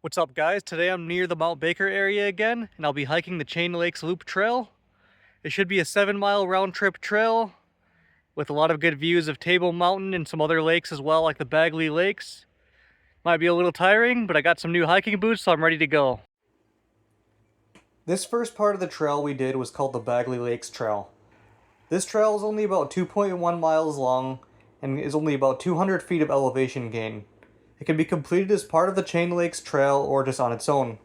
What's up guys? Today I'm near the Mount Baker area again, and I'll be hiking the Chain Lakes Loop Trail. It should be a 7-mile round trip trail with a lot of good views of Table Mountain and some other lakes as well, like the Bagley Lakes. Might be a little tiring, but I got some new hiking boots, so I'm ready to go. This first part of the trail we did was called the Bagley Lakes Trail. This trail is only about 2.1 miles long and is only about 200 feet of elevation gain. It can be completed as part of the Chain Lakes Trail or just on its own.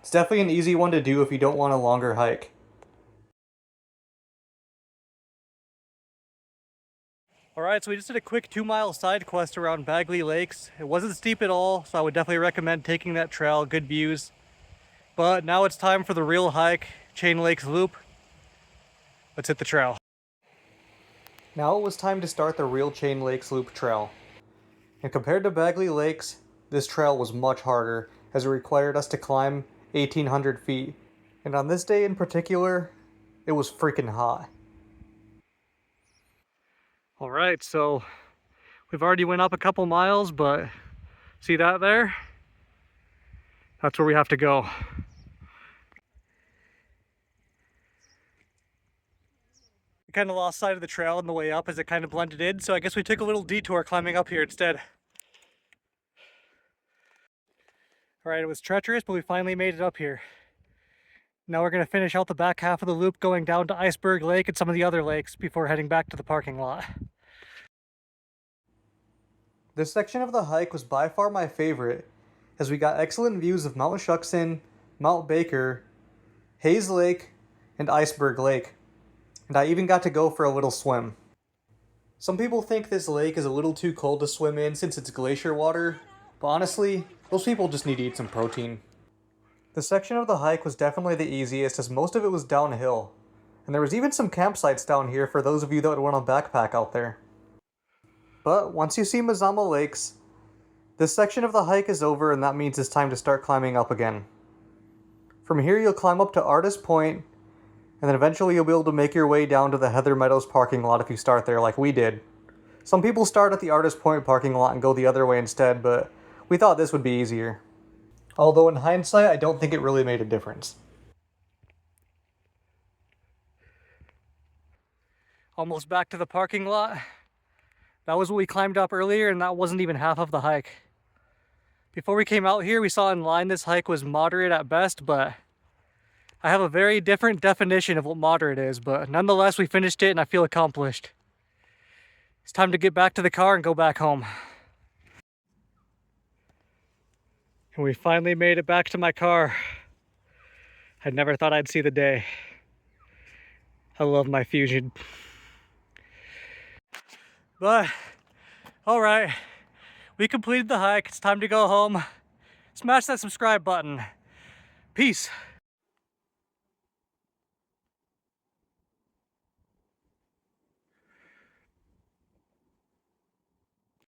It's definitely an easy one to do if you don't want a longer hike. Alright, so we just did a quick 2-mile side quest around Bagley Lakes. It wasn't steep at all, so I would definitely recommend taking that trail, good views. But now it's time for the real hike, Chain Lakes Loop. Let's hit the trail. Now it was time to start the real Chain Lakes Loop Trail. And compared to Bagley Lakes, this trail was much harder, as it required us to climb 1,800 feet. And on this day in particular, it was freaking hot. Alright, so we've already went up a couple miles, but see that there? That's where we have to go. We kind of lost sight of the trail on the way up as it kind of blended in, so I guess we took a little detour climbing up here instead. Alright, it was treacherous, but we finally made it up here. Now we're going to finish out the back half of the loop going down to Iceberg Lake and some of the other lakes before heading back to the parking lot. This section of the hike was by far my favorite, as we got excellent views of Mount Shuksan, Mount Baker, Hayes Lake, and Iceberg Lake. And I even got to go for a little swim. Some people think this lake is a little too cold to swim in since it's glacier water, but honestly, those people just need to eat some protein. The section of the hike was definitely the easiest as most of it was downhill, and there was even some campsites down here for those of you that would want to backpack out there. But once you see Mazama Lakes, this section of the hike is over, and that means it's time to start climbing up again. From here you'll climb up to Artist Point, and then eventually you'll be able to make your way down to the Heather Meadows parking lot if you start there like we did. Some people start at the Artist Point parking lot and go the other way instead, but we thought this would be easier. Although in hindsight, I don't think it really made a difference. Almost back to the parking lot. That was what we climbed up earlier, and that wasn't even half of the hike. Before we came out here, we saw in line this hike was moderate at best, but I have a very different definition of what moderate is, but nonetheless, we finished it and I feel accomplished. It's time to get back to the car and go back home. And we finally made it back to my car. I never thought I'd see the day. I love my Fusion. But, alright, we completed the hike. It's time to go home. Smash that subscribe button. Peace.